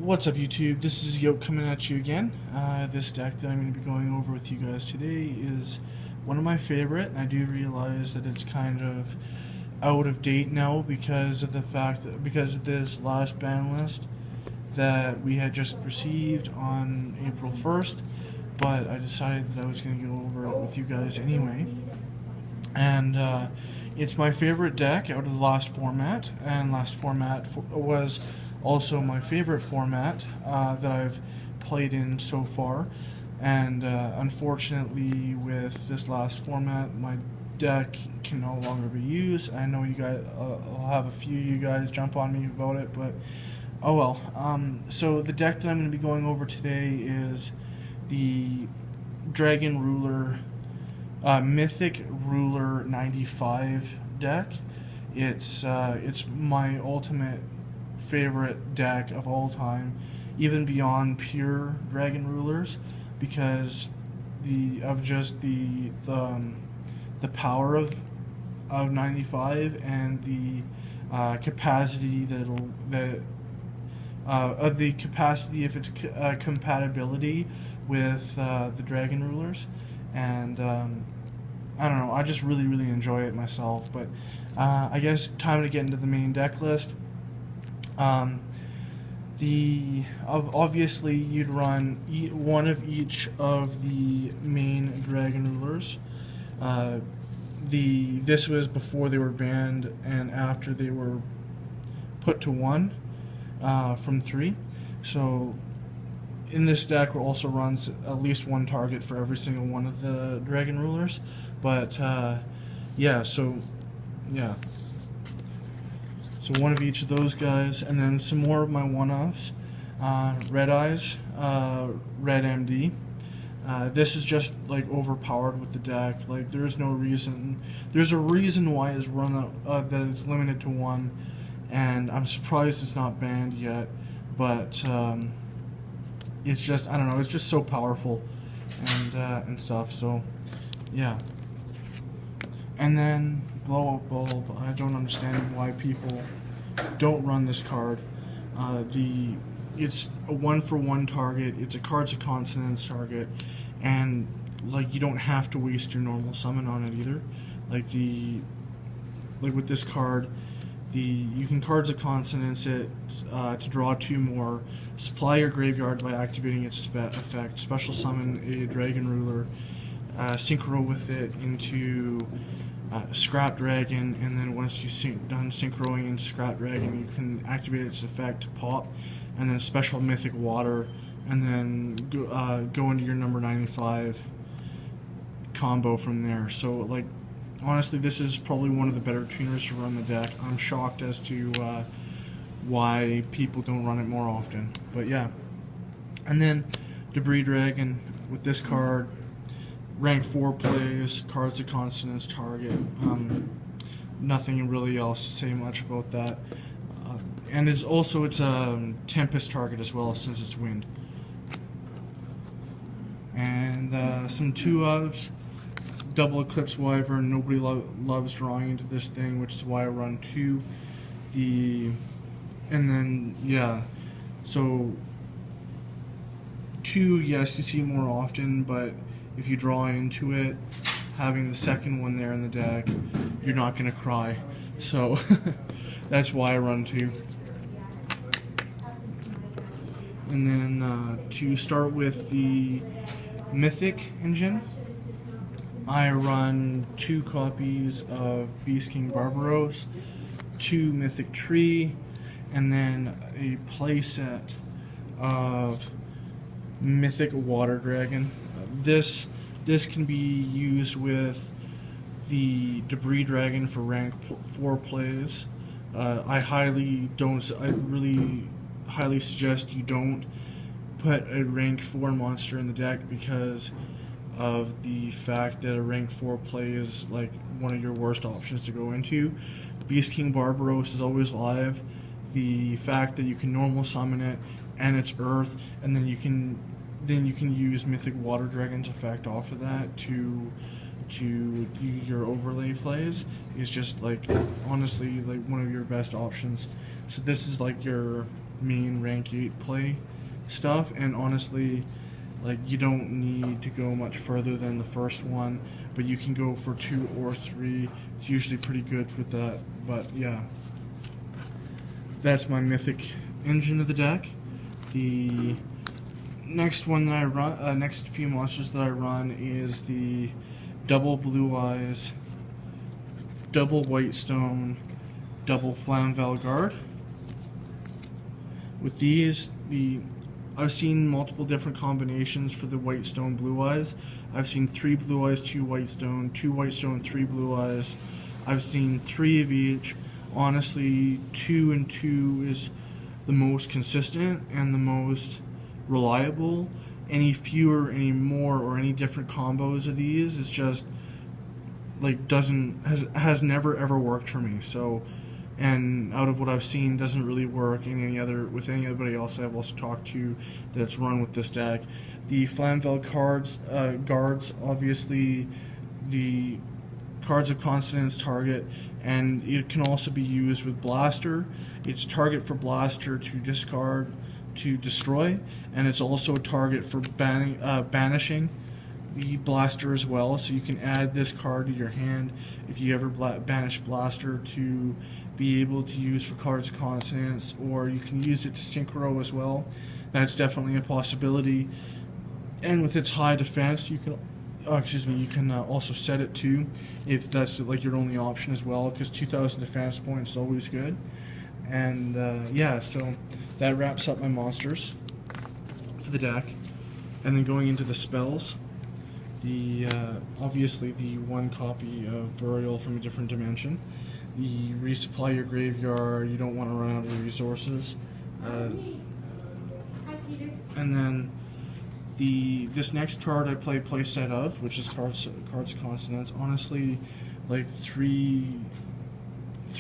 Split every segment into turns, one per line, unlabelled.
What's up, YouTube? This is Yoke coming at you again. This deck that I'm going to be going over with you guys today is one of my favorite, and I do realize that it's kind of out of date now because of the fact that because of this last ban list that we had just received on April 1st, but I decided that I was going to go over it with you guys anyway. And it's my favorite deck out of the last format, and last format was also my favorite format that I've played in so far. And unfortunately, with this last format, my deck can no longer be used. I know you guys, I'll have a few of you guys jump on me about it, but oh well. So the deck that I'm going to be going over today is the Dragon Ruler, Mythic Ruler 95 deck. It's my ultimate favorite deck of all time, even beyond pure Dragon Rulers, because the power of 95 and the capacity of the capacity of its compatibility with the Dragon Rulers. And I don't know, I just really enjoy it myself. But I guess time to get into the main deck list. Obviously you'd run one of each of the main Dragon Rulers. This was before they were banned and after they were put to 1 from 3. So in this deck also runs at least one target for every single one of the Dragon Rulers. But yeah, so one of each of those guys, and then some more of my one-offs. Red Eyes, Red MD. This is just like overpowered with the deck. Like there's no reason. There's a reason why it's run that it's limited to 1, and I'm surprised it's not banned yet. But it's just, I don't know. It's just so powerful and stuff. So yeah. And then Blow Up Bulb. I don't understand why people don't run this card. It's a 1-for-1 target. It's a Cards of Consonance target, and like you don't have to waste your normal summon on it either. Like with this card, you can Cards of Consonance it to draw 2 more. Supply your graveyard by activating its effect. Special summon a Dragon Ruler. Synchro with it into Scrap Dragon, and then once you've done synchroing into Scrap Dragon, you can activate its effect to pop, and then special Mythic Water, and then go into your number 95 combo from there. So like honestly, this is probably one of the better tuners to run the deck. I'm shocked as to why people don't run it more often, but yeah. And then Debris Dragon with this card. Rank 4 plays, Cards of Consonance target. Nothing really else to say much about that. And it's a Tempest target as well, since it's wind. And some 2-ofs. Double Eclipse Wyvern. Nobody loves drawing into this thing, which is why I run 2. And then yeah, so 2, yes, you see more often, but if you draw into it, having the second one there in the deck, you're not going to cry. So that's why I run 2. And then to start with the Mythic engine, I run 2 copies of Beast King Barbaros, 2 Mythic Tree, and then a playset of Mythic Water Dragon. This can be used with the Debris Dragon for rank 4 plays. I really highly suggest you don't put a rank 4 monster in the deck because of the fact that a rank 4 play is like one of your worst options to go into. Beast King Barbaros is always live. The fact that you can normal summon it and it's Earth, and then you can use Mythic Water Dragon's effect off of that to your overlay plays is just like honestly like one of your best options. So this is like your main rank 8 play stuff, and honestly, like, you don't need to go much further than the first one, but you can go for 2 or 3. It's usually pretty good with that. But yeah, that's my mythic engine of the deck. The next one that I run, next few monsters that I run is the double Blue Eyes, double Whitestone, double Flamvel Guard. With these, I've seen multiple different combinations for the Whitestone Blue Eyes. I've seen 3 Blue Eyes, 2 Whitestone, 2 Whitestone, 3 Blue Eyes. I've seen 3 of each. Honestly, 2 and 2 is the most consistent and the most reliable. Any fewer, any more, or any different combos of these is just like has never ever worked for me. So, and out of what I've seen, doesn't really work in with anybody else I've also talked to that's run with this deck. The Flamvel guards, obviously, the cards of consonance target, and it can also be used with Blaster. It's a target for Blaster to discard to destroy, and it's also a target for banishing the Blaster as well, so you can add this card to your hand if you ever banish Blaster to be able to use for cards of consonance, or you can use it to synchro as well. That's definitely a possibility. And with its high defense, you can you can also set it to, if that's like your only option as well, because 2,000 defense points is always good. And yeah, so that wraps up my monsters for the deck. And then going into the spells, the obviously the 1 copy of Burial from a Different Dimension. The resupply your graveyard, you don't want to run out of resources. And then this next card I play playset of, which is cards of consonance. Honestly, like 3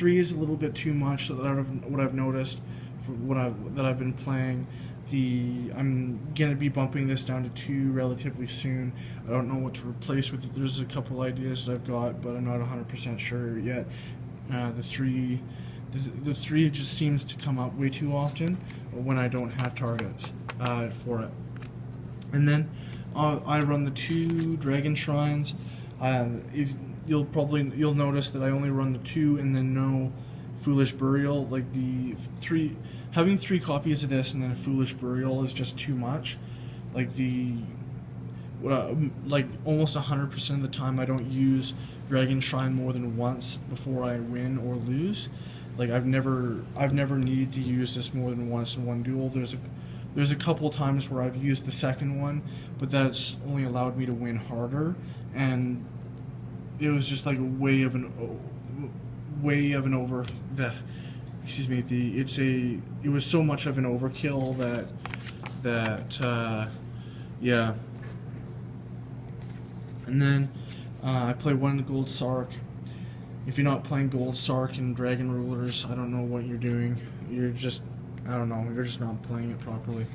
is a little bit too much. So that out of what I've noticed for that I've been playing, I'm gonna be bumping this down to 2 relatively soon. I don't know what to replace with it. There's a couple ideas that I've got, but I'm not 100% sure yet. The 3 just seems to come up way too often when I don't have targets for it. And then I run the 2 Dragon Shrines. If you'll notice that I only run the 2 and then no Foolish Burial. Like having 3 copies of this and then a Foolish Burial is just too much. Like like almost 100% of the time I don't use Dragon Shrine more than once before I win or lose. Like I've never needed to use this more than once in one duel. There's a couple of times where I've used the second one, but that's only allowed me to win harder, and it was just like it was so much of an overkill that yeah. And then I play 1 Gold Sark. If you're not playing Gold Sark and Dragon Rulers, I don't know what you're doing. You're just not playing it properly.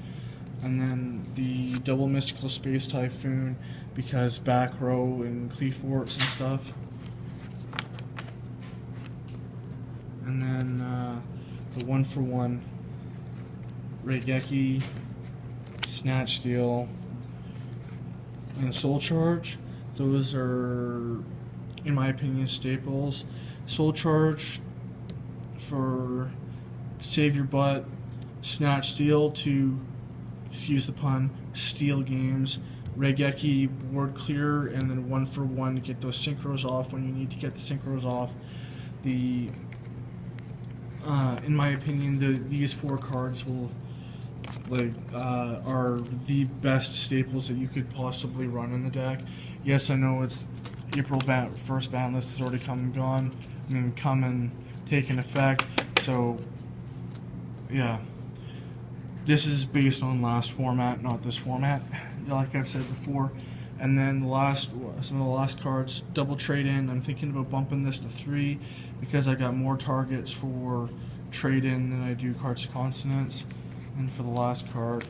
And then the double Mystical Space Typhoon, because back row and Cleaforts and stuff. And then the 1-for-1 Raigeki, Snatch Steal, and Soul Charge. Those are, in my opinion, staples. Soul Charge for save your butt, Snatch Steal to, excuse the pun, steal games, Raigeki board clear, and then 1-for-1 to get those synchros off when you need to get the synchros off. In my opinion, these 4 cards are the best staples that you could possibly run in the deck. Yes, I know it's April first ban list has already come and gone. Come and taken effect. So yeah, this is based on last format, not this format, like I've said before. And then some of the last cards, double trade in. I'm thinking about bumping this to 3 because I got more targets for trade in than I do cards of consonance. And for the last card,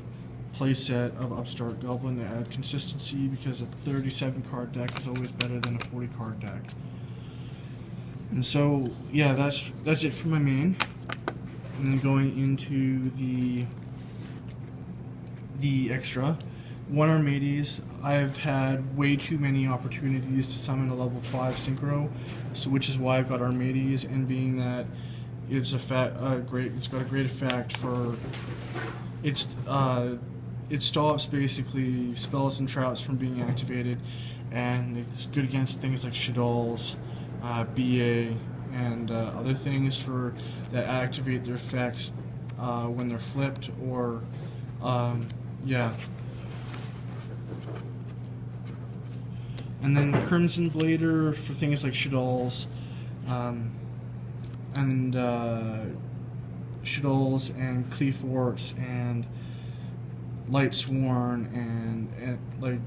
playset of Upstart Goblin to add consistency, because a 37 card deck is always better than a 40 card deck. And so yeah, that's it for my main. And then going into the extra, 1 Armades, I've had way too many opportunities to summon a level 5 synchro, so which is why I've got Armades, and being that it's it's got a great effect for it stops basically spells and traps from being activated, and it's good against things like Shaddolls, BA, and other things for that activate their effects when they're flipped, or yeah. And then Crimson Blader for things like Shaddolls, and Shaddolls and Cleaforts and Light Sworn and like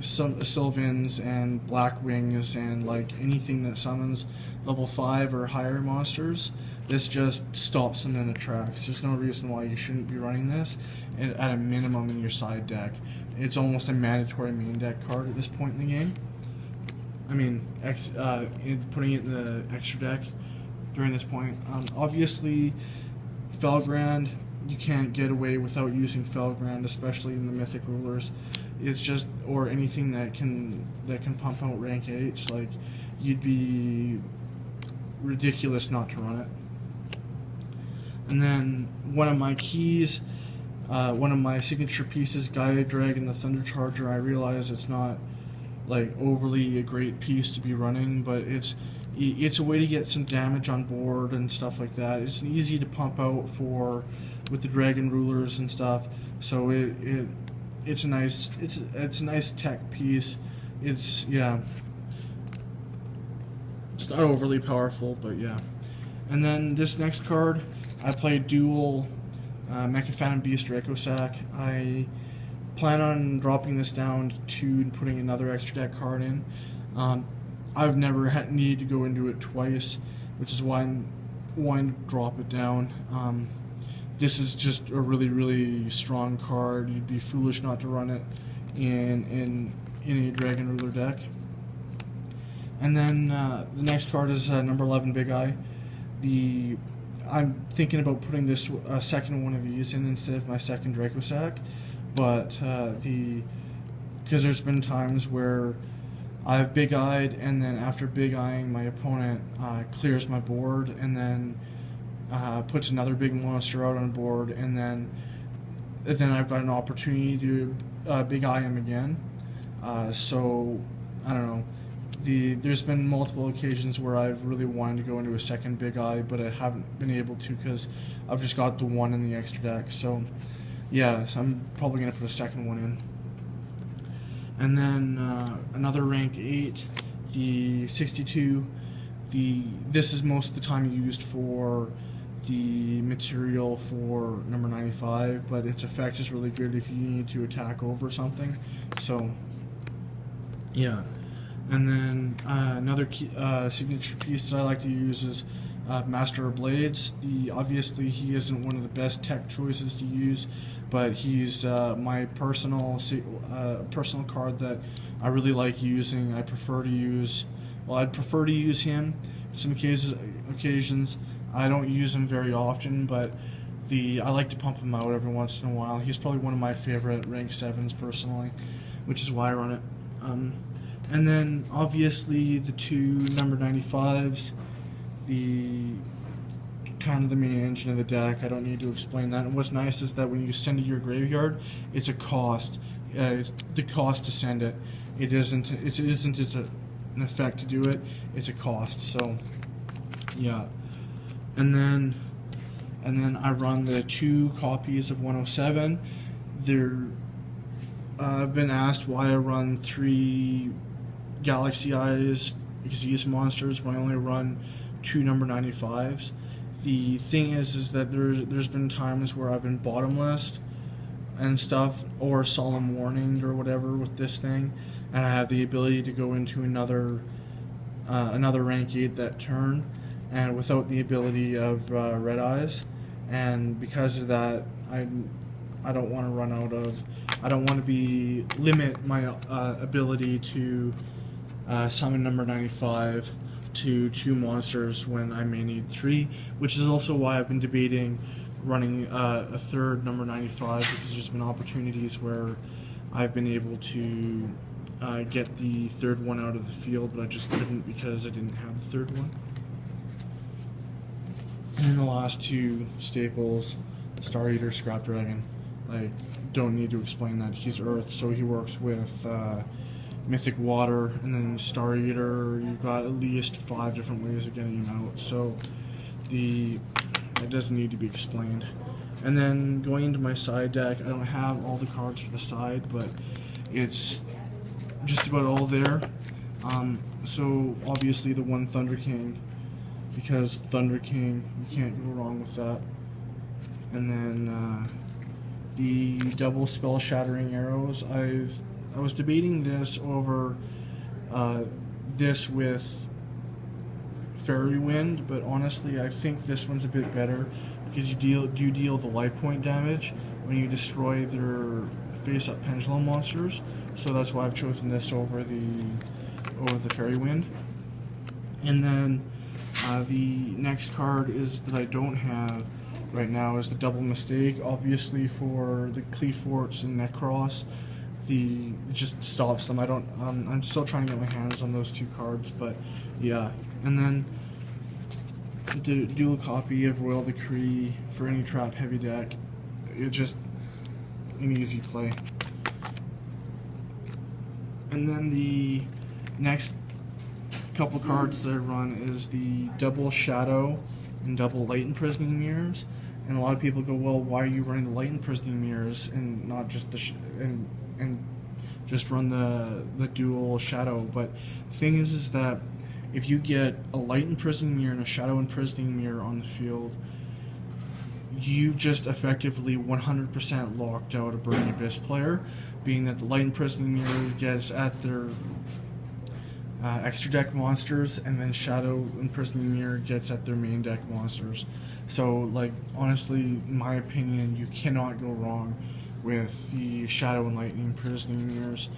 some Sylvans and Black Wings and like anything that summons level 5 or higher monsters. This just stops them in the tracks. There's no reason why you shouldn't be running this at a minimum in your side deck. It's almost a mandatory main deck card at this point in the game. I mean, putting it in the extra deck during this point. Obviously, Felgrand, you can't get away without using Felgrand, especially in the Mythic Rulers. It's just, or anything that can pump out rank 8s. Like, you'd be ridiculous not to run it. And then one of my keys, one of my signature pieces, Gaia Dragon, the Thunder Charger. I realize it's not like overly a great piece to be running, but it's a way to get some damage on board and stuff like that. It's easy to pump out with the Dragon Rulers and stuff. So it's a nice tech piece. It's not overly powerful, but yeah. And then this next card, I played dual Mecha Phantom Beast Dracosac. I plan on dropping this down to putting another extra deck card in. I've never needed to go into it twice, which is why I'm wanting to drop it down. This is just a really, really strong card. You'd be foolish not to run it in a Dragon Ruler deck. And then the next card is number 11, Big Eye. I'm thinking about putting this second one of these in instead of my second Dracosac, but because there's been times where I've Big Eyed, and then after Big Eyeing, my opponent clears my board, and then puts another big monster out on board, and then I've got an opportunity to Big Eye him again. So I don't know. There's been multiple occasions where I've really wanted to go into a second Big Eye, but I haven't been able to because I've just got the one in the extra deck. So yeah, so I'm probably going to put a second one in. And then another rank 8, the 62. This is most of the time used for the material for number 95, but its effect is really good if you need to attack over something. So yeah. And then another signature piece that I like to use is Master of Blades. Obviously he isn't one of the best tech choices to use, but he's my personal card that I really like using. I'd prefer to use him in some occasions. I don't use him very often, but I like to pump him out every once in a while. He's probably one of my favorite rank 7s personally, which is why I run it. And then obviously the two number 95s, kind of the main engine of the deck. I don't need to explain that. And what's nice is that when you send it to your graveyard, it's a cost. It's the cost to send it. It isn't an effect to do it. It's a cost. So yeah. And then I run the 2 copies of 107. I've been asked why I run 3 Galaxy Eyes Xyz monsters when I only run 2 number 95s. The thing is that there's been times where I've been bottomless and stuff, or Solemn Warning or whatever with this thing, and I have the ability to go into another rank 8 that turn, and without the ability of Red Eyes, and because of that, I don't want to run out of. I don't want to limit my ability to summon number 95 to 2 monsters when I may need 3, which is also why I've been debating running a third number 95, because there's been opportunities where I've been able to get the third one out of the field, but I just couldn't because I didn't have the third one. And then the last 2 staples, Star Eater, Scrap Dragon. Like, don't need to explain that. He's Earth, so he works with Mythic Water, and then Star Eater, you've got at least 5 different ways of getting him out, so it doesn't need to be explained. And then going into my side deck, I don't have all the cards for the side, but it's just about all there. So obviously the 1 Thunder King, because Thunder King, you can't go wrong with that. And then the double spell shattering arrows. I was debating this over this with Fairy Wind, but honestly I think this one's a bit better because you deal the life point damage when you destroy their face-up pendulum monsters. So that's why I've chosen this over the Fairy Wind. And then the next card that I don't have right now is the Double Mistake. Obviously for the Cleaforts and Necros, it just stops them. I'm still trying to get my hands on those 2 cards, but yeah. And then the dual copy of Royal Decree for any trap heavy deck. It's just an easy play. And then the next couple cards that I run is the double Shadow and double Light Imprisoning Mirrors. And a lot of people go, well, why are you running the Light Imprisoning Mirrors and not just and just run the dual Shadow? But the thing is that if you get a Light Imprisoning Mirror and a Shadow Imprisoning Mirror on the field, you've just effectively 100% locked out a Burning Abyss player, being that the Light Imprisoning Mirror gets at their extra deck monsters, and then Shadow Imprisoning Mirror gets at their main deck monsters. So, like, honestly, in my opinion, you cannot go wrong with the Shadow and Lightning Imprisoning Mirrors.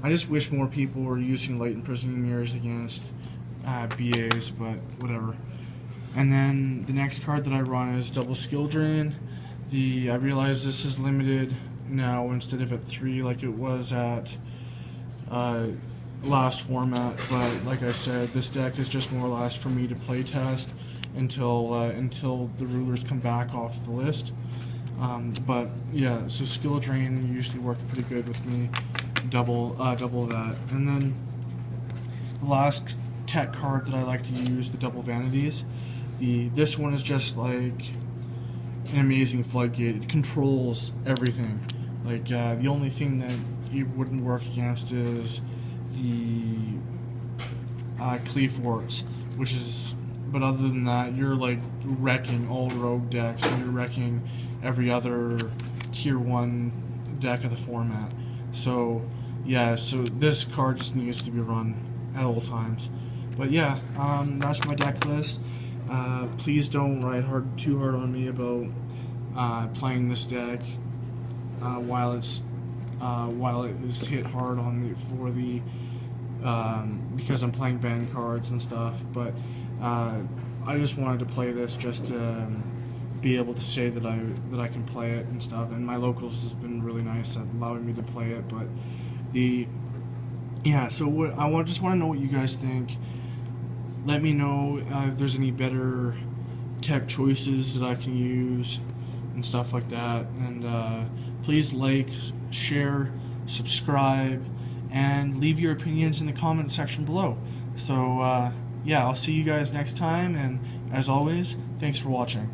I just wish more people were using Light Imprisoning Mirrors against BAs, but whatever. And then the next card that I run is Double Skill Drain. I realize this is limited now instead of at 3 like it was at last format, but like I said, this deck is just more or less for me to play test until the rulers come back off the list. But yeah, so Skill Drain usually worked pretty good with me. Double that. And then the last tech card that I like to use, the Double Vanities. This one is just like an amazing floodgate. It controls everything. Like the only thing that it wouldn't work against is the Cleaforts, but other than that, you're like wrecking all rogue decks, and you're wrecking every other tier 1 deck of the format. So yeah, so this card just needs to be run at all times. But yeah, that's my deck list. Please don't ride too hard on me about playing this deck while it is hit hard on because I'm playing banned cards and stuff. But I just wanted to play this just to be able to say that I can play it and stuff. And my locals has been really nice at allowing me to play it. But so I just want to know what you guys think. Let me know if there's any better tech choices that I can use and stuff like that. And please like, share, subscribe, and leave your opinions in the comment section below. So yeah, I'll see you guys next time, and as always, thanks for watching.